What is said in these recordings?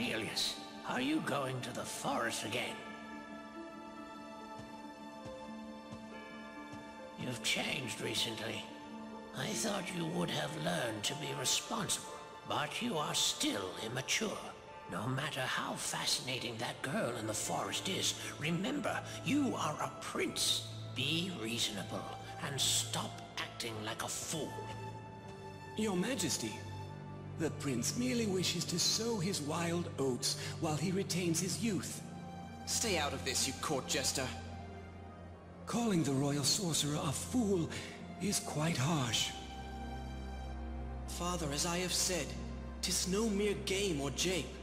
Cornelius, are you going to the forest again? You've changed recently. I thought you would have learned to be responsible, but you are still immature. No matter how fascinating that girl in the forest is, remember, you are a prince. Be reasonable and stop acting like a fool. Your Majesty, the prince merely wishes to sow his wild oats while he retains his youth. Stay out of this, you court jester. Calling the royal sorcerer a fool is quite harsh. Father, as I have said, 'tis no mere game or jape.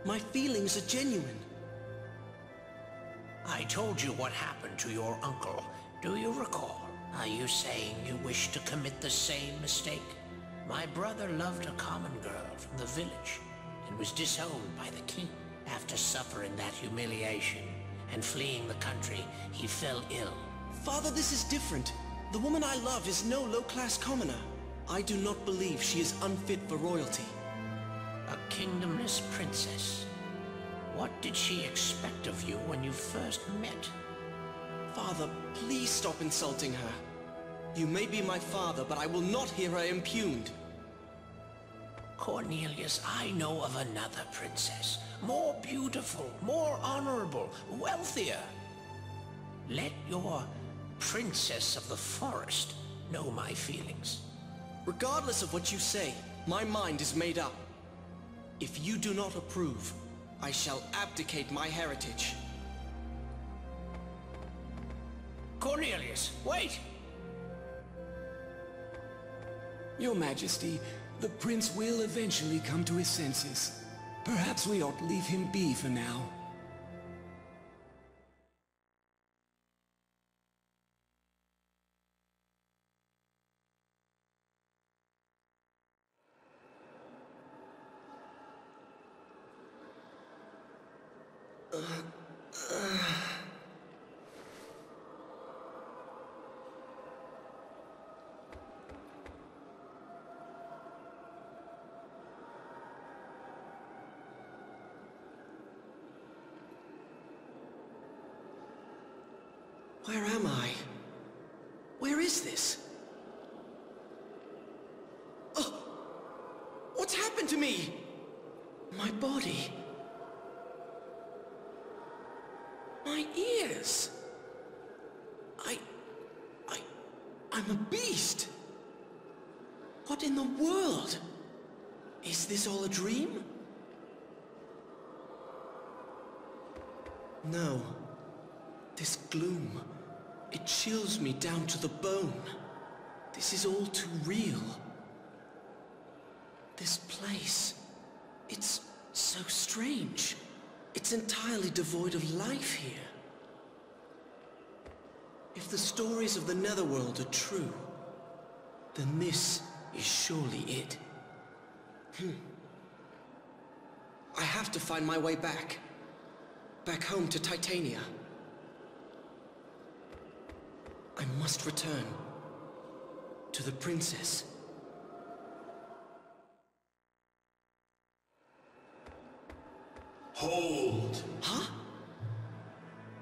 My feelings are genuine. I told you what happened to your uncle. Do you recall? Are you saying you wish to commit the same mistake? My brother loved a common girl from the village and was disowned by the king. After suffering that humiliation and fleeing the country, he fell ill. Father, this is different. The woman I love is no low-class commoner. I do not believe she is unfit for royalty. A kingdomless princess. What did she expect of you when you first met? Father, please stop insulting her. You may be my father, but I will not hear her impugned. Cornelius, I know of another princess. More beautiful, more honorable, wealthier. Let your princess of the forest know my feelings. Regardless of what you say, my mind is made up. If you do not approve, I shall abdicate my heritage. Cornelius, wait! Your Majesty, the prince will eventually come to his senses. Perhaps we ought to leave him be for now. Where am I? Where is this? Oh! What's happened to me? My body. My ears. I'm a beast. What in the world? Is this all a dream? No. This gloom, it chills me down to the bone. This is all too real. This place, it's so strange. It's entirely devoid of life here. If the stories of the Netherworld are true, then this is surely it. I have to find my way back. Back home to Titania. I must return to the princess. Hold! Huh?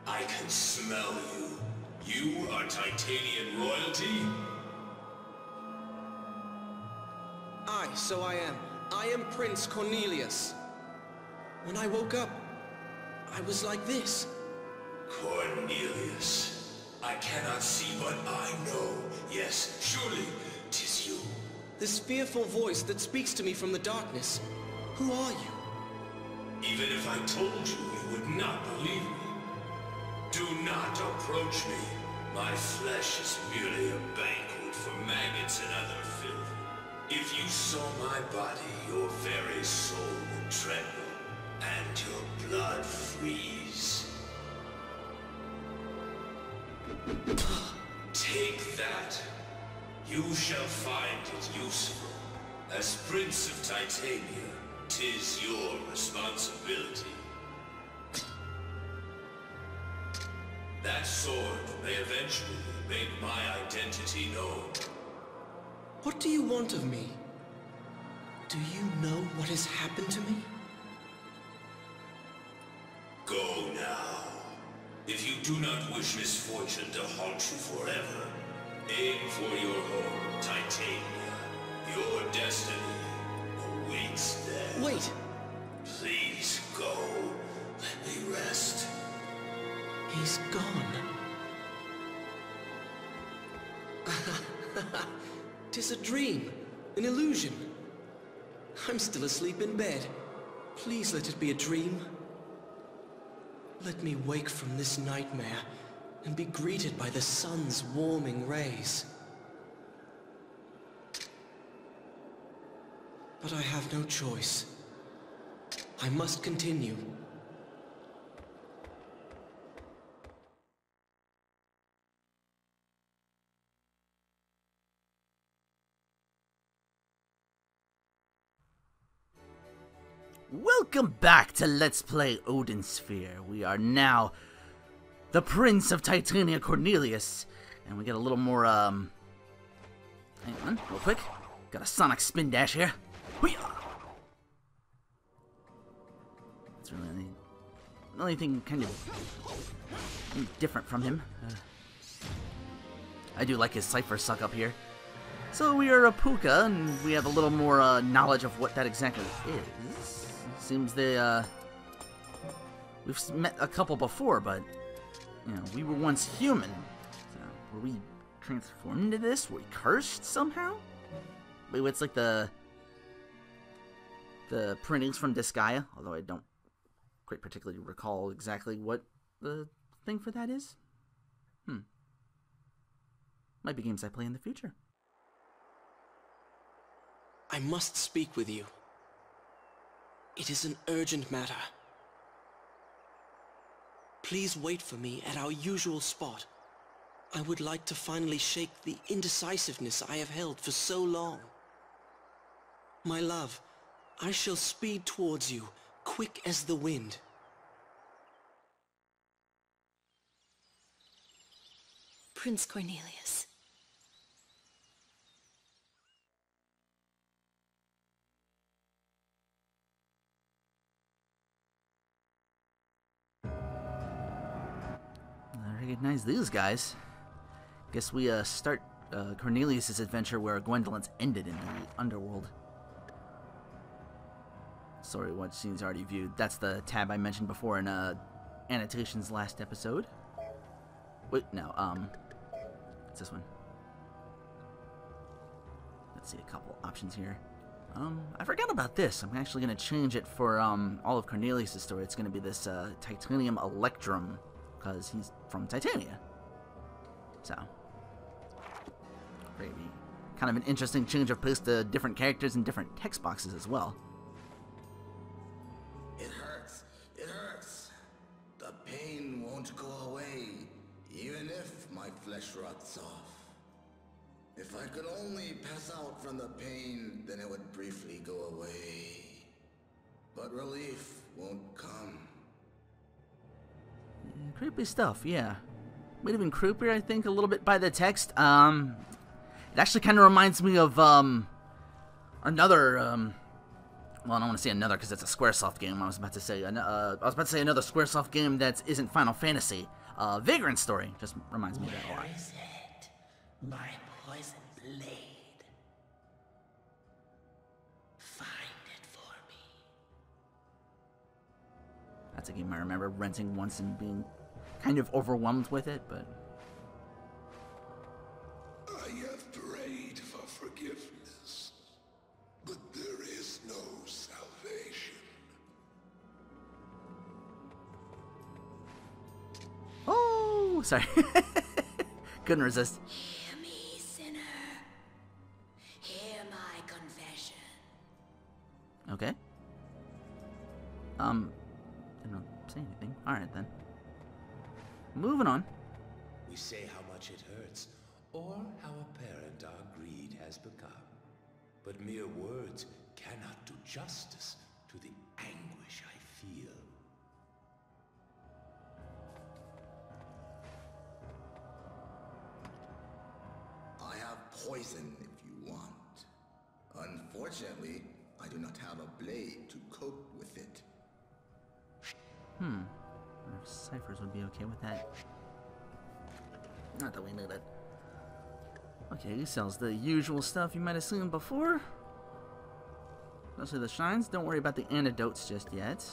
I can smell you. You are Titanian royalty? Aye, so I am. I am Prince Cornelius. When I woke up, I was like this. Cornelius. I cannot see, but I know. Yes, surely, 'tis you. This fearful voice that speaks to me from the darkness. Who are you? Even if I told you, you would not believe me. Do not approach me. My flesh is merely a banquet for maggots and other filth. If you saw my body, your very soul would tremble, and your blood freeze. Take that. You shall find it useful. As Prince of Titania, 'tis your responsibility. That sword may eventually make my identity known. What do you want of me? Do you know what has happened to me? Go now. If you do not wish misfortune to haunt you forever, aim for your home, Titania. Your destiny awaits there. Wait! Please go. Let me rest. He's gone. 'Tis a dream, an illusion. I'm still asleep in bed. Please let it be a dream. Let me wake from this nightmare and be greeted by the sun's warming rays. But I have no choice. I must continue. Welcome back to Let's Play Odin Sphere. We are now the Prince of Titania, Cornelius, and we get a little more, hang on, real quick. Got a sonic spin dash here. Hoo-yah! That's really the only thing kind of different from him. I do like his cipher suck up here. So we are a Pooka'd, and we have a little more knowledge of what that exactly is. Seems they, we've met a couple before, but, you know, we were once human. So, were we transformed into this? Were we cursed somehow? Wait, what's like the printings from Disgaea? Although I don't quite particularly recall exactly what the thing for that is. Might be games I play in the future. I must speak with you. It is an urgent matter. Please wait for me at our usual spot. I would like to finally shake the indecisiveness I have held for so long. My love, I shall speed towards you, quick as the wind. Prince Cornelius. I recognize these guys. Guess we start Cornelius' adventure where Gwendolyn's ended in the underworld. Sorry, what scene's already viewed. That's the tab I mentioned before in annotations last episode. Wait, no, it's this one. Let's see, a couple options here. I forgot about this. I'm actually going to change it for all of Cornelius' story. It's going to be this Titanium Electrum, because he's from Titania. So, maybe kind of an interesting change of pace to different characters and different text boxes as well. It hurts. It hurts. The pain won't go away, even if my flesh rots off. If I could only pass out from the pain, then it would briefly go away. But relief won't come. Creepy stuff, yeah. Might have been creepier, I think, a little bit by the text. It actually kind of reminds me of another. Well, I don't want to say another because it's a SquareSoft game. I was about to say another SquareSoft game that isn't Final Fantasy. Vagrant Story just reminds me of that a lot. Where is it? My poison blade. Find it for me. That's a game I remember renting once and being kind of overwhelmed with it, but I have prayed for forgiveness, but there is no salvation. oh, sorry, couldn't resist. Hear me, sinner. Hear my confession. Okay. Didn't say anything. All right then. Moving on. We say how much it hurts, or how apparent our greed has become. But mere words cannot do justice to the anguish I feel. I have poison if you want. Unfortunately, I do not have a blade to cope with it. I wonder if ciphers would be okay with that. Not that we knew that. Okay, he sells the usual stuff you might have seen before. Mostly the shines. Don't worry about the antidotes just yet.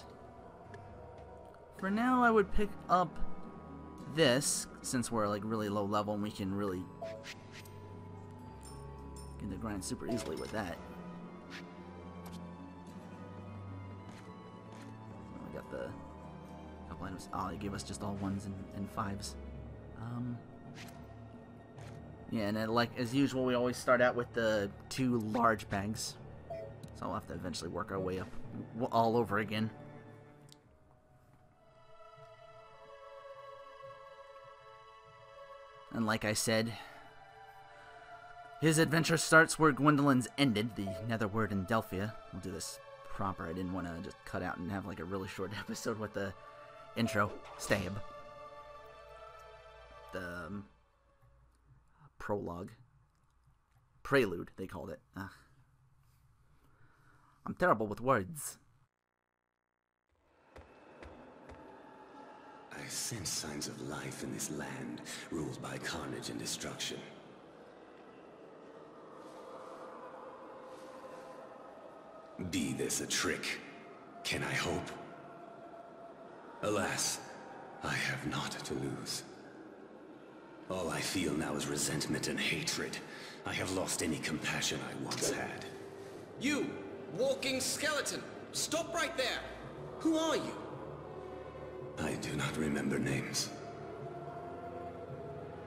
For now, I would pick up this, since we're like really low level and we can really get the grind super easily with that. So we got the couple items. Oh, he gave us just all 1s and 5s. Yeah, and then, like as usual, we always start out with the 2 large bags. So I'll have to eventually work our way up all over again. And like I said, his adventure starts where Gwendolyn's ended, the Netherworld in Delphia. We'll do this proper. I didn't want to just cut out and have like a really short episode with the intro. Stab. The prologue. Prelude, they called it. Ugh. I'm terrible with words. I sense signs of life in this land, ruled by carnage and destruction. Be this a trick? Can I hope? Alas, I have naught to lose. All I feel now is resentment and hatred. I have lost any compassion I once had. You! Walking skeleton! Stop right there! Who are you? I do not remember names.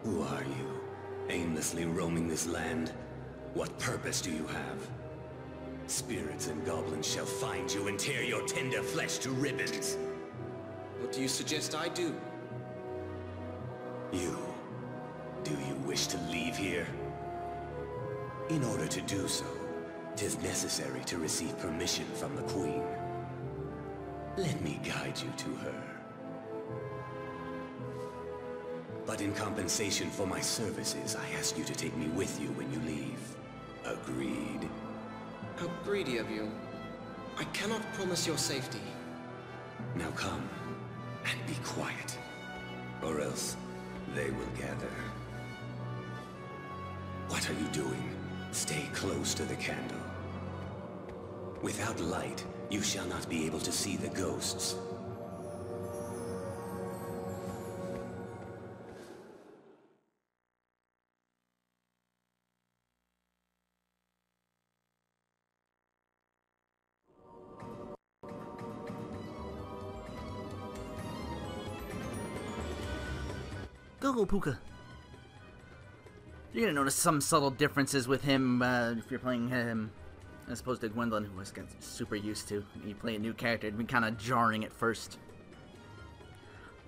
Who are you? Aimlessly roaming this land? What purpose do you have? Spirits and goblins shall find you and tear your tender flesh to ribbons. What do you suggest I do? You. Do you wish to leave here? In order to do so, 'tis necessary to receive permission from the Queen. Let me guide you to her. But in compensation for my services, I ask you to take me with you when you leave. Agreed? How greedy of you. I cannot promise your safety. Now come, and be quiet, or else they will gather. What are you doing? Stay close to the candle. Without light, you shall not be able to see the ghosts. Go, Pooka'd. You're gonna notice some subtle differences with him if you're playing him as opposed to Gwendolyn, who was got super used to. When you play a new character, it'd be kind of jarring at first.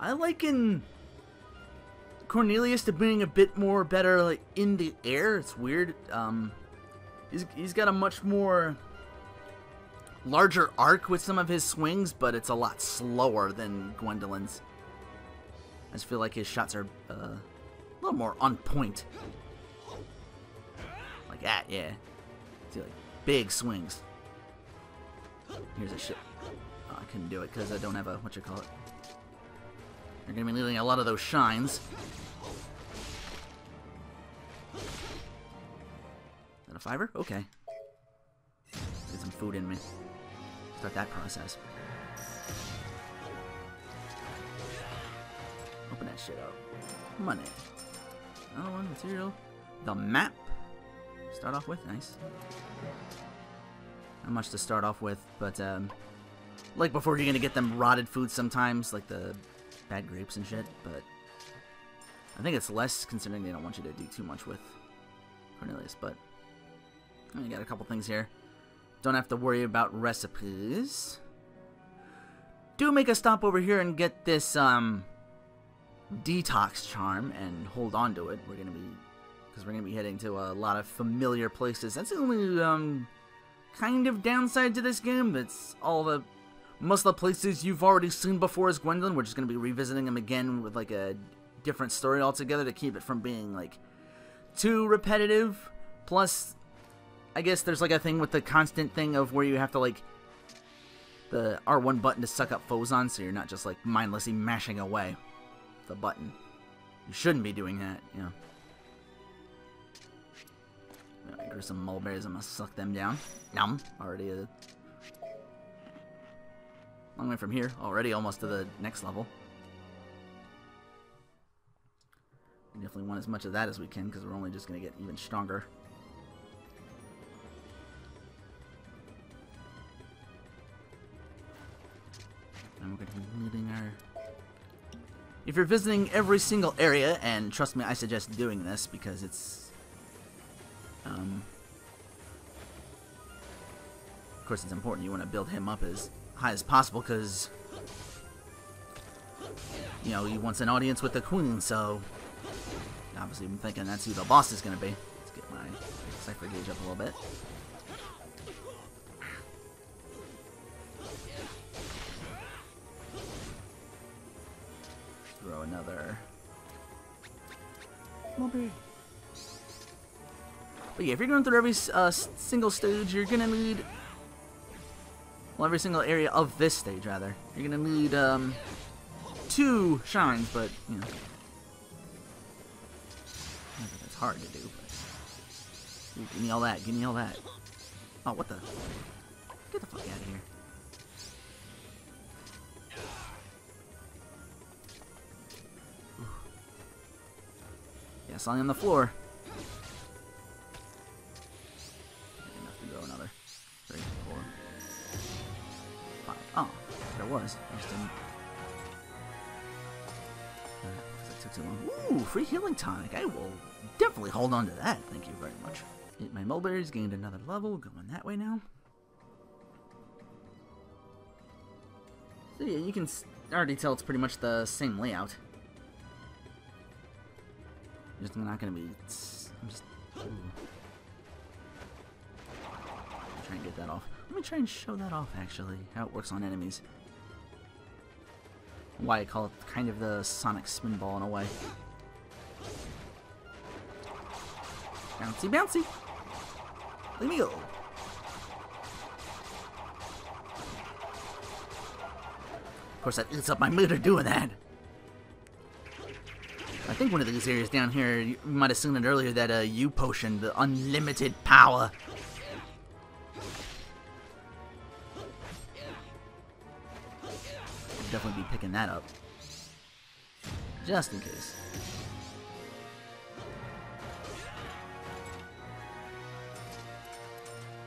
I liken Cornelius to being a bit more better like in the air. It's weird. He's got a much more larger arc with some of his swings, but it's a lot slower than Gwendolyn's. I just feel like his shots are a little more on point. Like that, yeah. See, like big swings. Here's a shit. Oh, I couldn't do it because I don't have a what you call it. You're gonna be needing a lot of those shines. Is that a fiver? Okay. Get some food in me. Start that process. Open that shit up. Money. Another one, material. The map. Start off with, nice. Not much to start off with, but like before, you're gonna get them rotted foods sometimes, like the bad grapes and shit. But I think it's less considering they don't want you to do too much with Cornelius. But you got a couple things here. Don't have to worry about recipes. Do make a stop over here and get this detox charm and hold on to it. We're gonna be heading to a lot of familiar places. That's the only kind of downside to this game. That's most of the places you've already seen before as Gwendolyn. We're just gonna be revisiting them again with like a different story altogether to keep it from being like too repetitive. Plus, I guess there's like a thing with the constant thing of where you have to like the R1 button to suck up foes on, so you're not just like mindlessly mashing away the button. You shouldn't be doing that, you know. I grew some mulberries, I'm gonna suck them down. Nom. Already a long way from here, already almost to the next level. We definitely want as much of that as we can, because we're only just gonna get even stronger. And we're going to be moving our... If you're visiting every single area, and trust me, I suggest doing this because it's... of course, it's important. You want to build him up as high as possible because, you know, he wants an audience with the queen, so obviously I'm thinking that's who the boss is going to be. Let's get my cipher gauge up a little bit. Throw another mulberry. But yeah, if you're going through every single stage, you're gonna need, well, every single area of this stage rather, you're gonna need 2 shines, but you know, I think that's hard to do. But, ooh, give me all that, give me all that. Oh, what the? Get the fuck out of here. Yes, on the floor. Enough to go another 3, 4, 5. Oh, there was. I just didn't. That took too long. Ooh, free healing tonic. I will definitely hold on to that. Thank you very much. Ate my mulberries, gained another level. Going that way now. So yeah, you can already tell it's pretty much the same layout. Just not gonna be. I'm just. Try and get that off. Let me try and show that off. Actually, how it works on enemies. Why I call it kind of the Sonic spin ball in a way. Bouncy, bouncy. Let me go. Of course, that eats up my mood of doing that. I think one of these areas down here, you might have seen it earlier, that U potion, the unlimited power. I'll definitely be picking that up. Just in case.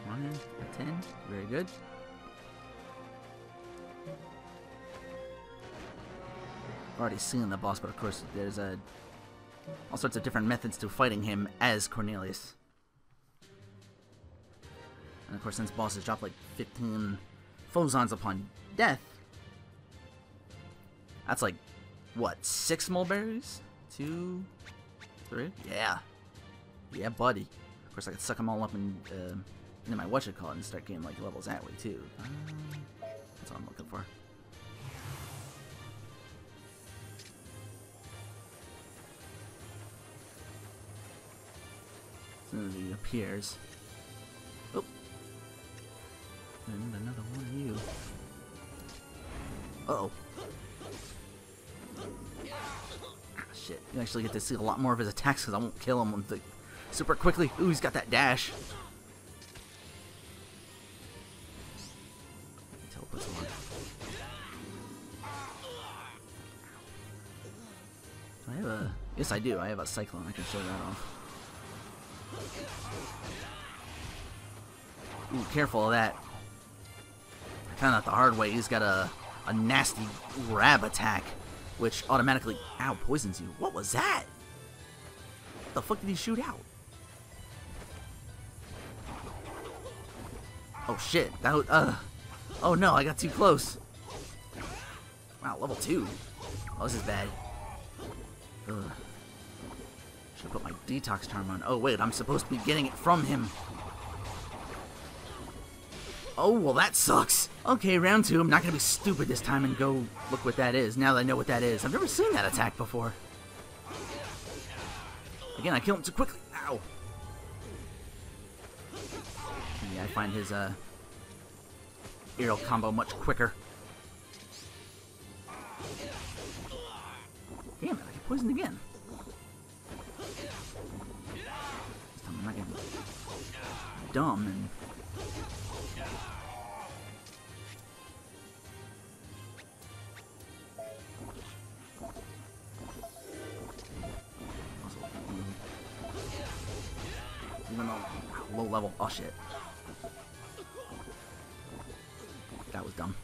1, 10, very good. Already seen the boss, but of course there's all sorts of different methods to fighting him as Cornelius. And of course, since bosses drop like 15 phosons upon death, that's like, what, 6 mulberries? 2, 3? Yeah. Yeah, buddy. Of course, I could suck them all up into my whatchamacallit and start getting like levels that way too. That's what I'm looking for. As soon as he appears. Oh! And another one of you. Uh-oh. Ah, shit. You actually get to see a lot more of his attacks because I won't kill him super quickly. Ooh, he's got that dash. Teleports along. Do I have a... Yes, I do. I have a cyclone. I can show that off. Ooh, careful of that. I found out the hard way. He's got a nasty grab attack, which automatically, ow, poisons you. What was that? What the fuck did he shoot out? Oh shit, that was, oh no, I got too close. Wow, level 2. Oh, this is bad. Ugh. Should put my detox charm on. Oh wait, I'm supposed to be getting it from him. Oh, well that sucks. Okay, round 2. I'm not gonna be stupid this time and go look what that is. Now that I know what that is. I've never seen that attack before. Again, I killed him too quickly. Ow. I find his aerial combo much quicker. Damn it, I get poisoned again. This time I'm not getting dumb and... Even though low level, oh shit. That was dumb.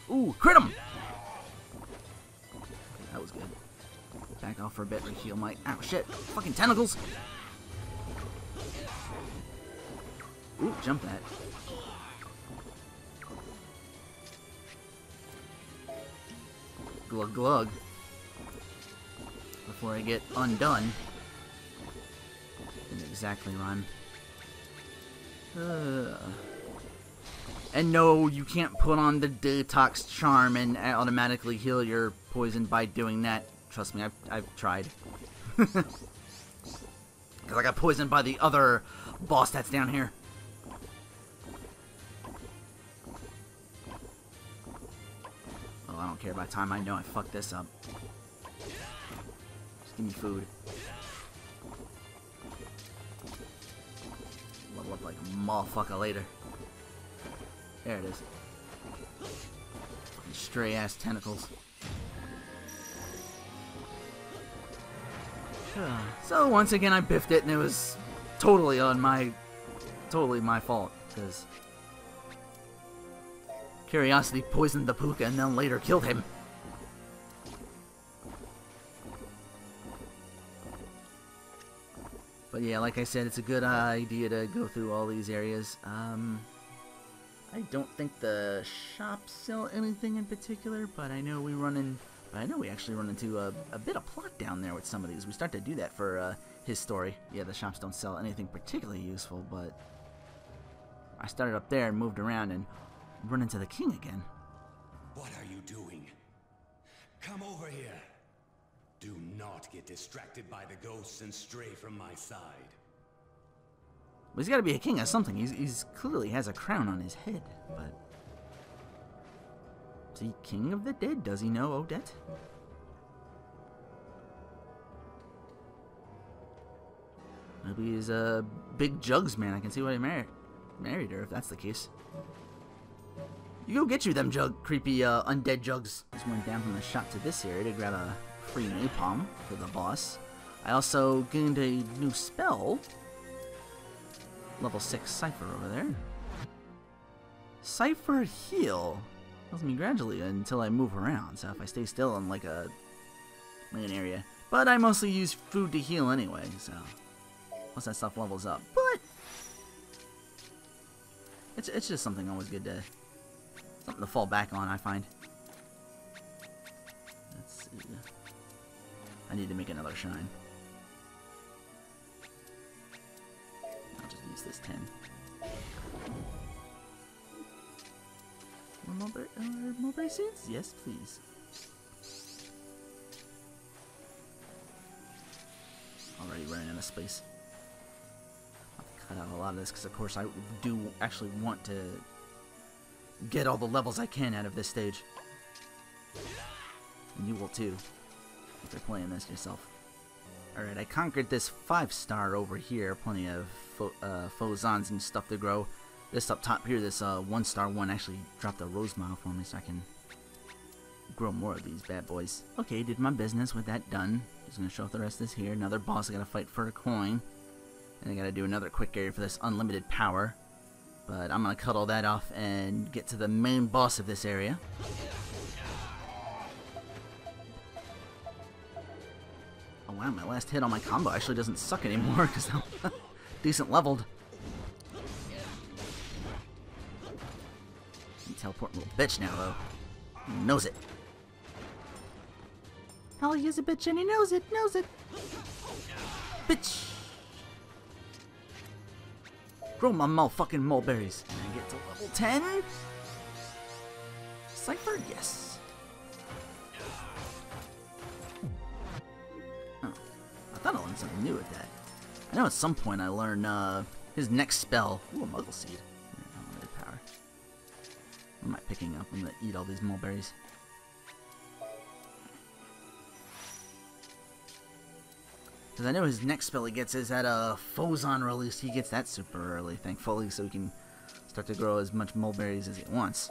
Ooh, crit him! That was good. Back off for a bit, reheal my... Ow, shit! Fucking tentacles! Ooh, jump that. Glug glug. Before I get undone. Didn't exactly rhyme. And no, you can't put on the detox charm and automatically heal your poison by doing that. Trust me, I've tried. Because I got poisoned by the other boss that's down here. Oh, I don't care about time. I know I fucked this up. Just give me food. Level up like a motherfucker later. There it is. Fucking stray ass tentacles. So once again I biffed it and it was totally my fault because Curiosity poisoned the Pooka'd and then later killed him. But yeah, like I said, it's a good idea to go through all these areas. I don't think the shops sell anything in particular, but I know we actually run into a bit of plot down there with some of these. We start to do that for his story. Yeah, the shops don't sell anything particularly useful, but I started up there and moved around and run into the king again. What are you doing? Come over here. Do not get distracted by the ghosts and stray from my side. But he's got to be a king of something. He's clearly has a crown on his head, but is he king of the dead? Does he know Odette? Maybe he's a big jugs man. I can see why he married her if that's the case. You go get you them creepy undead jugs. Just went down from the shop to this area to grab a free napalm for the boss. I also gained a new spell. Level 6 Cypher over there. Cypher heal. Heals me gradually until I move around, so if I stay still in like a main area. But I mostly use food to heal anyway, so once that stuff levels up. But it's just something always good to fall back on, I find. Let's see. I need to make another shrine. I'll just use this 10. Mulberry seeds? Yes, please. Already running out of space. I'll cut out a lot of this because, of course, I do actually want to get all the levels I can out of this stage. And you will too, if you're playing this yourself. Alright, I conquered this 5-star over here. Plenty of Fozons and stuff to grow. This up top here, this 1-star one actually dropped a rose mile for me so I can grow more of these bad boys. Okay, did my business with that done. Just gonna show off the rest of this here. Another boss I gotta fight for a coin. And I gotta do another quick area for this unlimited power. But I'm gonna cut all that off and get to the main boss of this area. Oh wow, my last hit on my combo actually doesn't suck anymore because I'm decent leveled. Teleport little bitch now though. He knows it. Hell, he is a bitch and he knows it, Bitch! Grow my motherfucking mulberries. And I get to level 10? Cypher? Yes. Oh. I thought I new with that. I know at some point I learned his next spell. Ooh, a Muggle Seed. Unlimited power. What am I picking up? I'm gonna eat all these mulberries. Because I know his next spell he gets is at foes on release. He gets that super early, thankfully, so he can start to grow as much mulberries as he wants.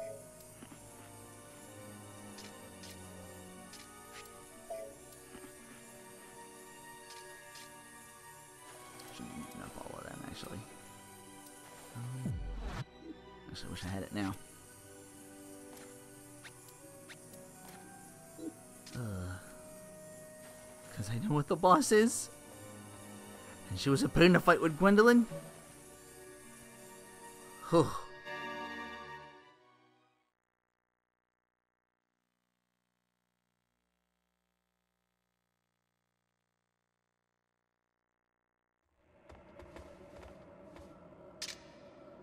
Should be eating up all of them, actually. Actually, I wish I had it now. Because I know what the boss is. And she was a pain to fight with Gwendolyn. Whew.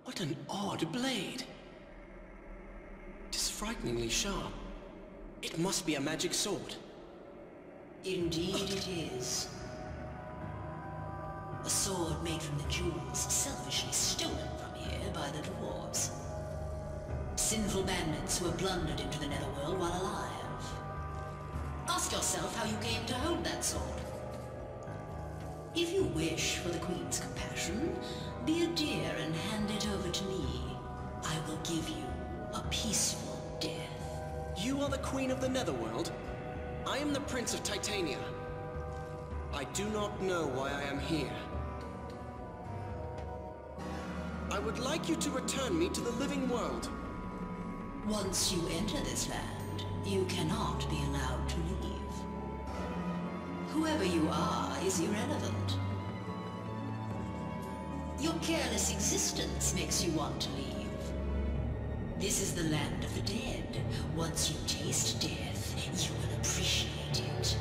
What an odd blade. It is frighteningly sharp. It must be a magic sword. Indeed it is. A sword made from the jewels selfishly stolen from here by the dwarves. Sinful bandits who have blundered into the netherworld while alive. Ask yourself how you came to hold that sword. If you wish for the Queen's compassion, be a dear and hand it over to me. I will give you a peaceful death. You are the Queen of the Netherworld? I am the Prince of Titania. I do not know why I am here. I would like you to return me to the living world. Once you enter this land, you cannot be allowed to leave. Whoever you are is irrelevant. Your careless existence makes you want to leave. This is the land of the dead. Once you taste death, you will appreciate it.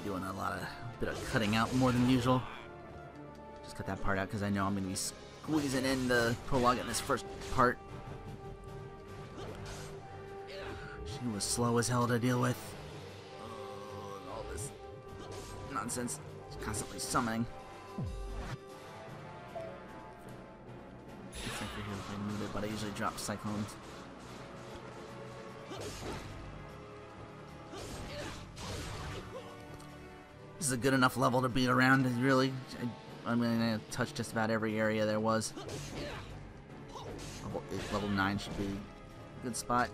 Doing a bit of cutting out more than usual. Just cut that part out because I know I'm going to be squeezing in the prologue in this first part. She was slow as hell to deal with. All this nonsense. She's constantly summoning. Except for here if I need it, but I usually drop cyclones. This is a good enough level to beat around, really. I'm going to touch just about every area there was. Level 9 should be a good spot.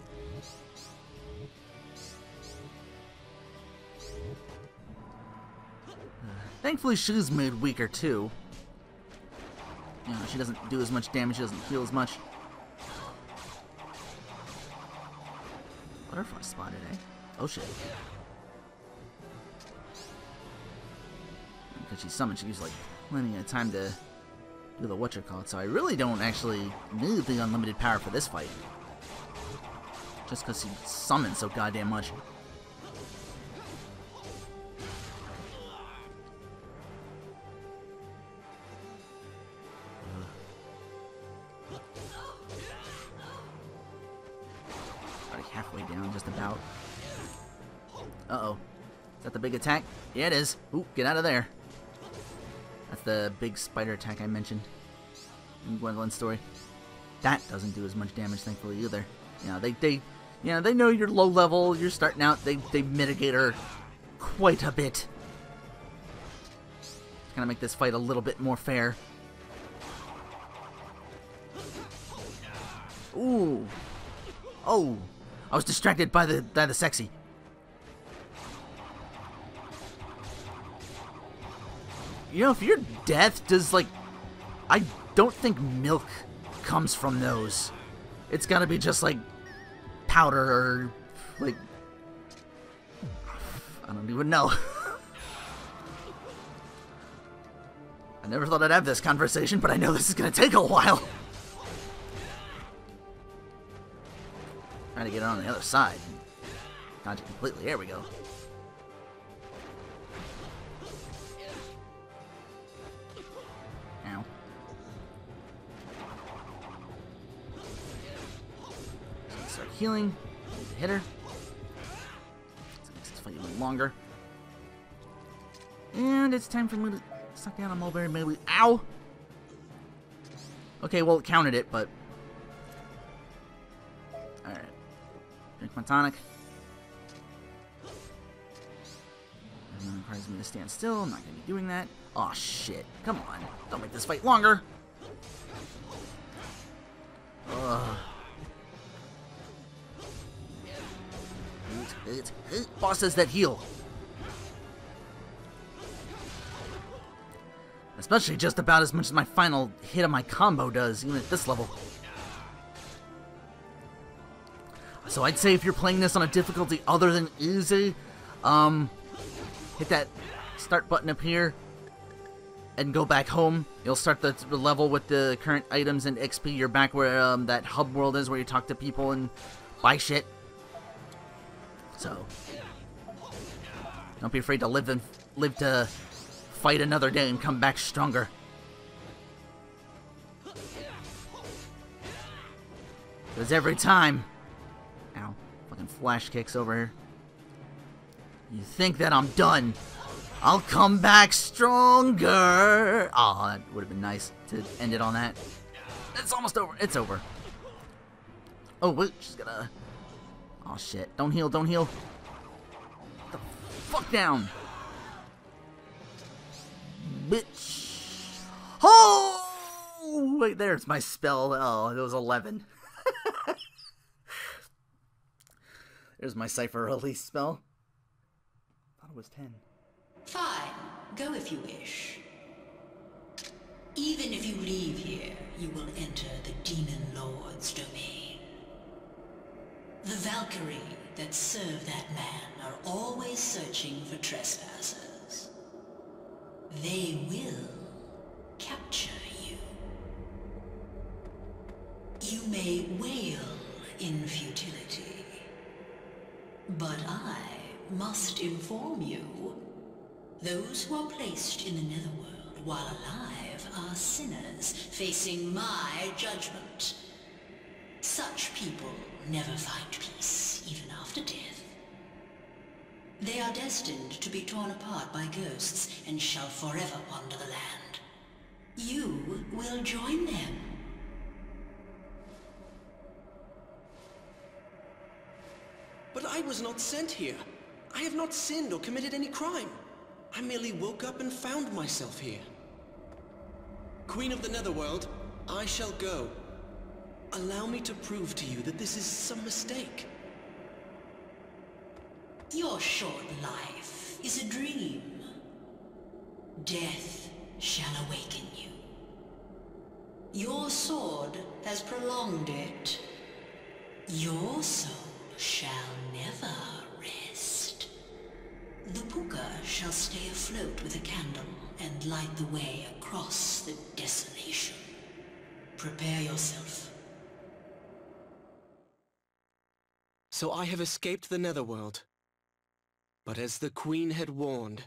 Thankfully, she's made weaker too. You know, she doesn't do as much damage, she doesn't heal as much. Butterfly spotted, eh? Oh shit. Because she's summoned, she gives like plenty of time to do the whatchamacallit, so I really don't actually need the unlimited power for this fight. Just because she summons so goddamn much. Halfway down, just about. Uh-oh. Is that the big attack? Yeah, it is. Ooh, get out of there. That's the big spider attack I mentioned in Gwendolyn's story. That doesn't do as much damage, thankfully, either. You know, they know you're low level, you're starting out, they mitigate her quite a bit. It's gonna make this fight a little bit more fair. Ooh. Oh. I was distracted by the sexy. You know, if your death does, like... I don't think milk comes from those. It's gotta be just, like, powder or, like... I don't even know. I never thought I'd have this conversation, but I know this is gonna take a while. Trying to get it on the other side. Dodge it completely. There we go. Ow. start healing. Hit her. Let's fight a little longer. And it's time for me to suck down a mulberry maybe. Ow! Okay, well, it counted it, but... Alright. Drink my tonic. Everyone requires me to stand still. I'm not going to be doing that. Aw, shit. Come on. Don't make this fight longer. Ugh. Bosses that heal. Especially just about as much as my final hit of my combo does, even at this level. So I'd say if you're playing this on a difficulty other than easy, hit that start button up here and go back home. You'll start the level with the current items and XP. You're back where that hub world is, where you talk to people and buy shit. So don't be afraid to live to fight another day and come back stronger. Because every time... Ow. Fucking flash kicks over here. You think that I'm done. I'll come back stronger. Aw, that would have been nice to end it on that. It's almost over. It's over. Oh, wait. She's gonna... Aw, shit. Don't heal. Don't heal. Get the fuck down. Bitch. Oh! Wait, there's my spell. Oh, it was 11. There's my Cypher release spell. I thought it was 10. Fine. Go if you wish. Even if you leave here, you will enter the Demon Lord's domain. The Valkyrie that serve that man are always searching for trespassers. They will capture you. You may wail in futility, but I must inform you, those who are placed in the netherworld while alive are sinners facing my judgment. Such people never find peace, even after death. They are destined to be torn apart by ghosts and shall forever wander the land. You will join them. But I was not sent here. I have not sinned or committed any crime. I merely woke up and found myself here. Queen of the Netherworld, I shall go. Allow me to prove to you that this is some mistake. Your short life is a dream. Death shall awaken you. Your sword has prolonged it. Your soul shall never rest. The Pooka'd shall stay afloat with a candle and light the way across the desolation. Prepare yourself. So I have escaped the Netherworld. But as the Queen had warned,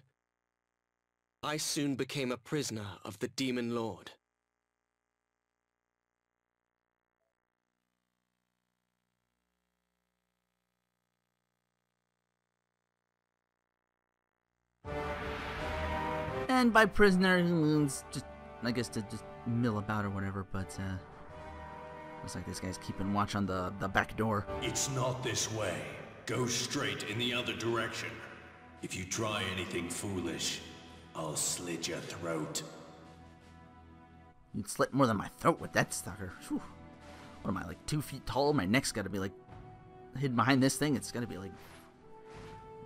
I soon became a prisoner of the Demon Lord. And by prisoner, he means just, I guess, to just mill about or whatever, but, looks like this guy's keeping watch on the back door. It's not this way. Go straight in the other direction. If you try anything foolish, I'll slit your throat. You'd slit more than my throat with that sucker. Whew. What am I, like 2 feet tall? My neck's gotta be like hidden behind this thing. It's gotta be like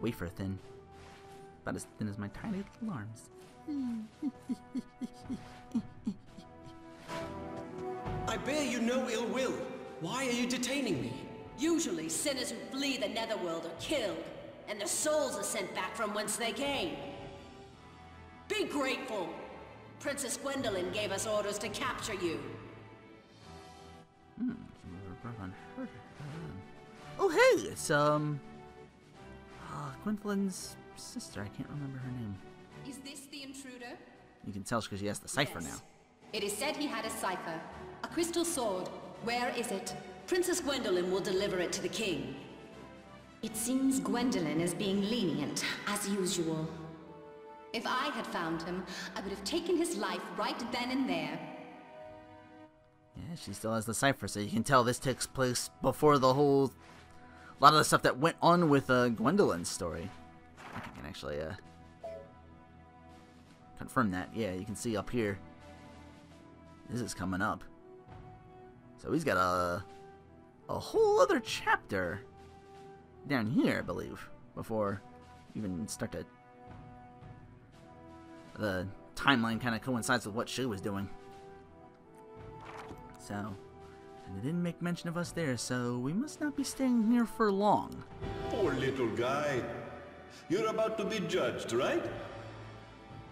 wafer thin. About as thin as my tiny little arms. I bear you no ill will. Why are you detaining me? Usually, sinners who flee the netherworld are killed, and their souls are sent back from whence they came. Be grateful! Princess Gwendolyn gave us orders to capture you. Oh, hey! It's, Gwendolyn's sister. I can't remember her name. Is this the intruder? You can tell because she has the cipher now. It is said he had a cipher. A crystal sword. Where is it? Princess Gwendolyn will deliver it to the king. It seems Gwendolyn is being lenient, as usual. If I had found him, I would have taken his life right then and there. Yeah, she still has the cipher, so you can tell this takes place before the whole... A lot of the stuff that went on with Gwendolyn's story. I think I can actually confirm that. Yeah, you can see up here. This is coming up. So he's got a whole other chapter down here, I believe, before even start to... The timeline kind of coincides with what she was doing. So, and they didn't make mention of us there, so we must not be staying here for long. Poor little guy. You're about to be judged, right?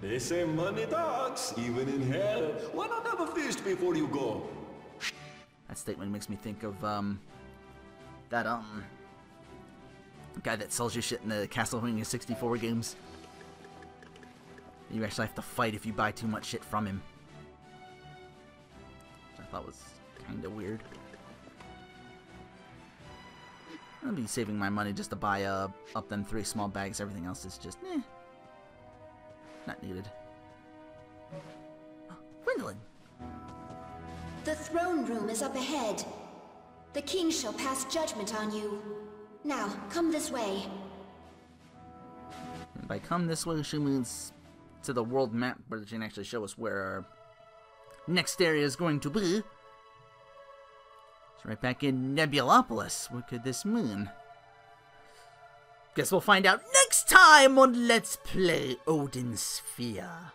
They say money talks, even in hell. Why not have a feast before you go? That statement makes me think of, that, guy that sells you shit in the Castlevania 64 games. You actually have to fight if you buy too much shit from him. Which I thought was kinda weird. I'll be saving my money just to buy, up them 3 small bags. Everything else is just, not needed. Oh, Gwendolyn! The throne room is up ahead. The king shall pass judgment on you. Now, come this way. And by come this way, she means to the world map where she can actually show us where our next area is going to be. It's right back in Nebulopolis. What could this mean? Guess we'll find out next time on Let's Play Odin Sphere.